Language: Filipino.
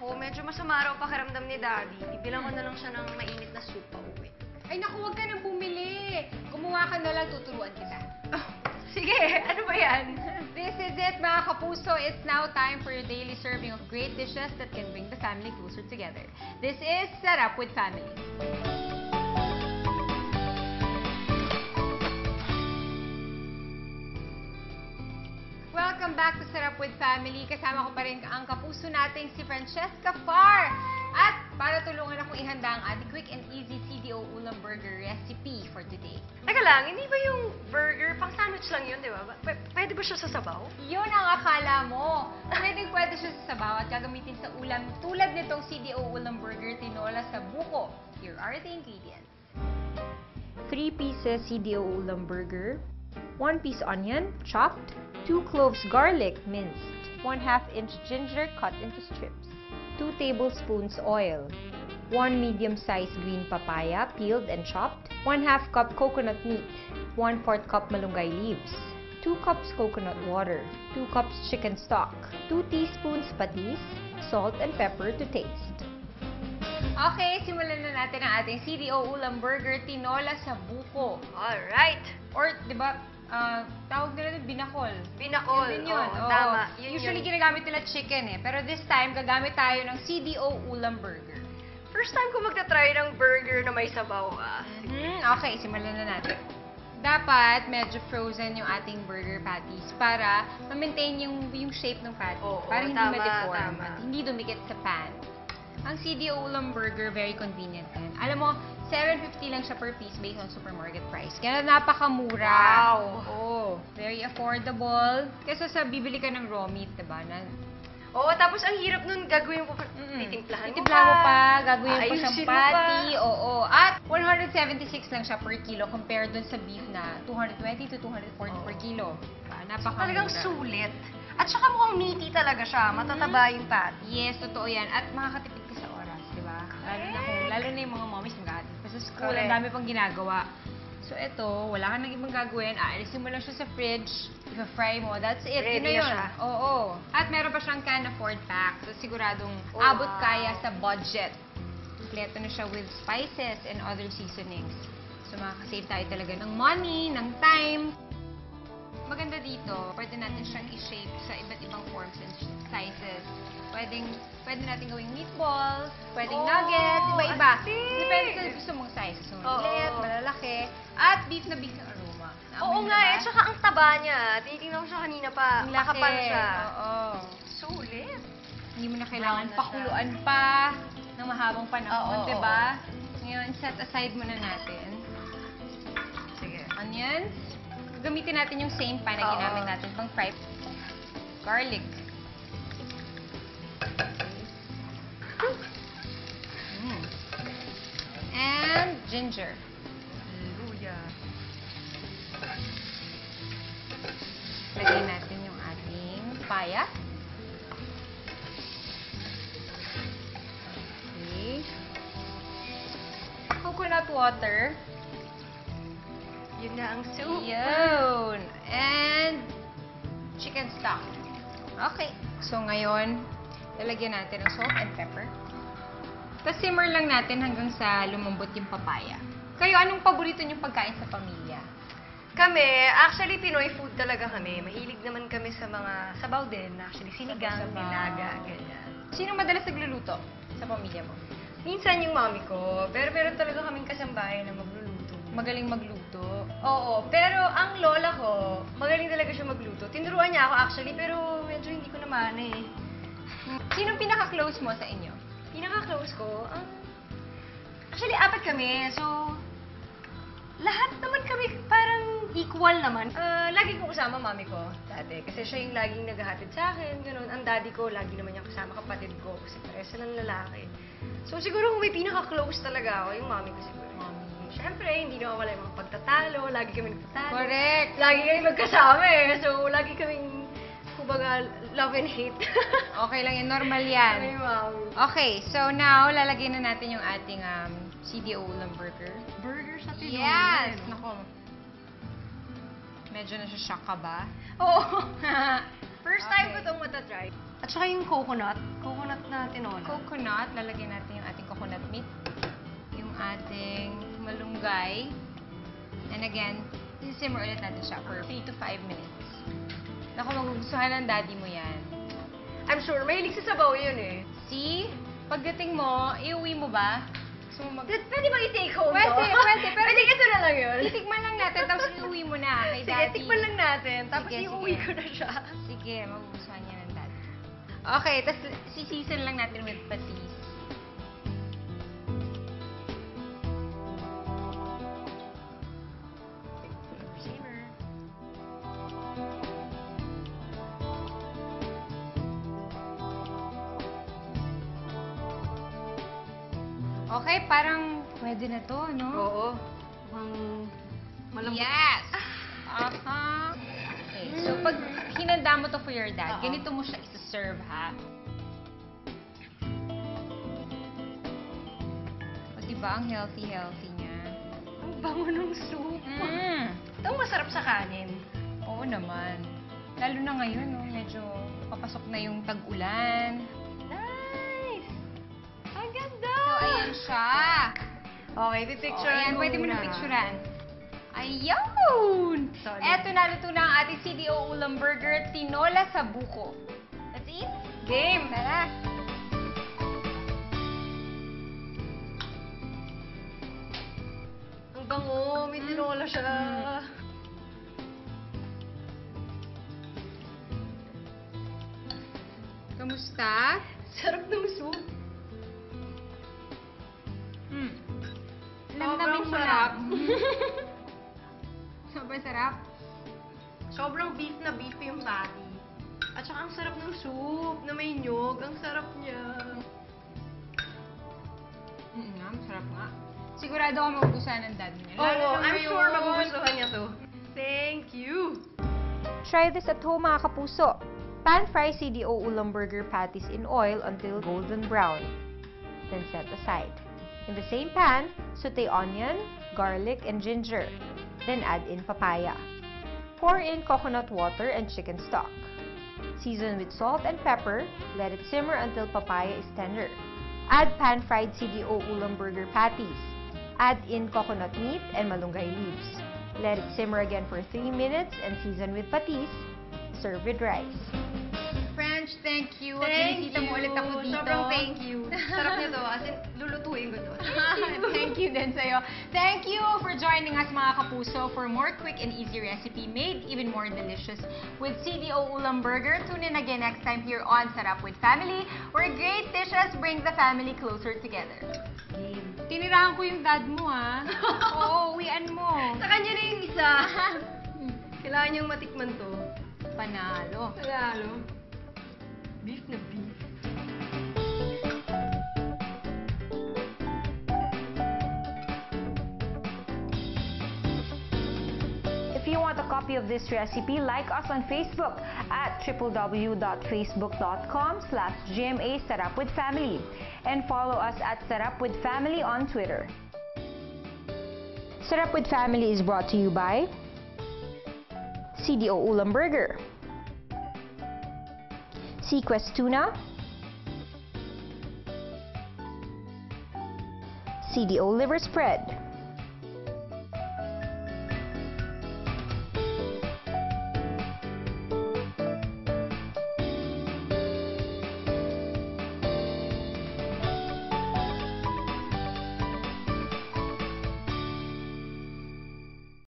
ako, medyo masama raw pakiramdam ni Daddy. Bibilang ko na lang siya ng mainit na soup pa uwi. Ay naku, huwag ka nang bumili. Gumawa ka na lang, tuturuan kita. Oh, sige, ano ba yan? This is it, mga kapuso. It's now time for your daily serving of great dishes that can bring the family closer together. This is Set Up with Family. Welcome back to Set Up with Family. Kasama ko pa rin ang kapuso nating si Francesca Far. At para tulungan akong ihanda ang ating quick and easy CDO ulam burger recipe for today. Teka lang, hindi ba yung burger, pang sandwich lang yun, di ba? Pwede ba siya sa sabaw? Yun ang akala mo. Pwede siya sa sabaw at gagamitin sa ulam tulad nitong CDO ulam burger tinola sa buko. Here are the ingredients. 3 pieces CDO ulam burger, 1 piece onion, chopped, 2 cloves garlic, minced, 1/2 inch ginger cut into strips, 2 tablespoons oil, 1 medium-sized green papaya, peeled and chopped, 1/2 cup coconut meat, 1/4 cup malunggay leaves, 2 cups coconut water, 2 cups chicken stock, 2 teaspoons patis, salt and pepper to taste. Okay, simulan na natin ang ating CDO ulam burger tinola sa buko. Alright. Or, di ba, tawag nila ito binakol. Binakol. Yun din yun. Oo, Oo. tama. Yun Usually, yun. ginagamit nila chicken eh. Pero this time, gagamit tayo ng CDO ulam burger. First time ko magta-try ng burger na may sabaw ah. Okay, simulan na natin. Dapat medyo frozen yung ating burger patties para ma-maintain yung shape ng patty. Oo, para hindi tama, ma-deform tama. at hindi dumikit sa pan. Ang CDO ulam burger, very convenient din. Alam mo, 7.50 lang siya per piece based on supermarket price. Kaya napakamura. Wow! Oo, very affordable. Kesa sa bibili ka ng raw meat, diba? Oo, tapos ang hirap nun, gagawin mo pa, titimplahan mo Titimpla mo pa, gagawin mo pa ayusin siyang mo pa. patty. Oo. At 176 lang siya per kilo compared dun sa beef na 220 to 240 per kilo. Napakamura. Talagang sulit. At saka mukhang meaty talaga siya. Matataba yung patty. Yes, totoo yan. At makakatipid ka sa oras, di ba? Lalo na yung mga mommies magkakatipid pa sa school. Correct. Ang dami pang ginagawa. So, ito, wala kang nang ibang gagawin. Aalisin mo lang siya sa fridge. Ipa-fry mo. That's it. Ready Yun na na yun. siya. Oo. At meron pa siyang can afford pack. So, siguradong Oh, abot wow. kaya sa budget. Kompleto na siya with spices and other seasonings. So, makakasave tayo talaga ng money, ng time. Maganda dito, pwede natin siyang i-shape sa iba't ibang forms and sizes. Pwede natin gawing meatballs, pwedeng nuggets, iba-iba. astig! Depende sa gusto mong size. So, maliit, malalaki, at beef na beef ang aroma. Oo Naamoy mo nga na eh. ba? Tsaka ang taba niya. Tinitingnan ko siya kanina pa. Ang laki. Makapal siya. Oo. Sulit. Hindi mo na kailangan Brown na pakuluan pa ng mahabang panahon, Oo, diba? Ngayon, set aside muna natin. Sige. Onions. Gamitin natin yung same pan na Oo. ginamit natin pang fry. Garlic. And ginger. Hallelujah. Lagyan natin yung ating paya. Okay. Coconut water. Yun na ang soup. Yun. And chicken stock. Okay. So, ngayon, lalagyan natin ng salt and pepper. Tapos simmer lang natin hanggang sa lumambot yung papaya. Kayo, anong paborito niyong pagkain sa pamilya? Kami, actually, Pinoy food talaga kami. Mahilig naman kami sa mga sabaw din. Actually, sinigang, Sabaw-sabaw. nilaga, ganyan. Sino madalas nagluluto sa pamilya mo? Minsan yung mami ko, pero meron talaga kaming kasambahay na magluluto. Magaling magluto. Oo, pero ang lola ko, magaling talaga siya magluto. Tinuruan niya ako actually, pero medyo hindi ko naman eh. Sinong pinaka-close mo sa inyo? Pinaka-close ko, actually, 4 kami. So, lahat naman kami parang equal naman. Lagi kong kasama mami ko dati. Kasi siya yung laging naghahatid sa akin, gano'n. Ang daddy ko, lagi naman yung kasama kapatid ko. Kasi pares silang lalaki. So, siguro kung may pinaka-close talaga ako, yung mami ko siguro. Siyempre, hindi nawawala yung mga pagtatalo. Lagi kami nagtatalo. Correct. Lagi kami magkasama eh. So, lagi kaming, kumbaga, love and hate. Okay lang yan. Normal yan. Ay, mami. Okay, so now, lalagyan na natin yung ating CDO ulam burger. Burger sa tinola. Yes! Nako. Medyo na-shock ka ba? Oo. First time Okay. ko itong matatry. At saka yung coconut. Coconut na tinola. Coconut, lalagyan natin yung ating coconut meat. Yung ating malunggay. And again, simmer ulit natin siya for 3 to 5 minutes. Naku, magugustuhan ng daddy mo yan. I'm sure, mahilig sa sabaw yun eh. See? Pagdating mo, iuwi mo ba? Gusto mo Pwede ba i-take home Pwede, to? pwede. Pero Pwede ito na lang yun. titikman lang natin, tapos iuwi mo na kay Sige, daddy. tikman lang natin. Tapos Sige, iuwi sige. ko na siya. Sige, magugustuhan niya ng daddy. Okay, tapos sisisan lang natin with patis. Simmer. Okay, parang pwede na to, no? Oo. Mukhang malambot. Yes! Aha. Okay, so pag hinanda mo to for your dad, Oo. ganito mo siya isa-serve, ha? O, diba ang healthy-healthy niya? Ang bango ng soup. Mm. Ito masarap sa kanin. Oo naman. Lalo na ngayon, no? Medyo papasok na yung tag-ulan. Nice! Ang ganda! So, ayan siya. Okay, pipicturean Ayan, mo pwede mo muna. na picturean. Ayun! Solid. Eto, naluto na ang ating CDO Ulam Burger, tinola sa buko. Let's eat? Game! Tara! Ang bango, may tinola siya. Kamusta? Sarap ng soup. Hmm. Sobrang Lamdamin mo sarap. lang. Sobrang sarap. Sobrang beef na beef yung patty. At saka ang sarap ng soup na may nyog. Ang sarap niya. Nga, masarap nga. Sigurado ako magugustuhan ng dad niya. Lalo Oo, na I'm ngayon. sure magugustuhan niya to. Thank you! Try this at home, mga kapuso. Pan-fry CDO Ulam Burger patties in oil until golden brown. Then set aside. In the same pan, saute onion, garlic, and ginger. Then add in papaya. Pour in coconut water and chicken stock. Season with salt and pepper. Let it simmer until papaya is tender. Add pan-fried CDO Ulam Burger patties. Add in coconut meat and malunggay leaves. Let it simmer again for 3 minutes and season with patis. Serve with rice. French, thank you. Thank Binisita mo you. ulit ako dito. Sobrang thank you. Sarap niyo to. As in, lulutuin ko to. Thank you din sa'yo. Thank you for joining us, mga kapuso, for more quick and easy recipe made even more delicious with CDO Ulam Burger. Tune in again next time here on Sarap with Family, where great dishes bring the family closer together. Game. Tinirahan ko yung dad mo, ha? Oo, uwian mo. Sa kanya na yung isa. Kailangan niyang matikman to. Panalo. Panalo. Beef na beef. If you want a copy of this recipe, like us on Facebook at www.facebook.com/GMA Sarap with Family and follow us at Sarap with Family on Twitter. Sarap with Family is brought to you by CDO Ulam Burger, Sequest Tuna, CDO Liver Spread,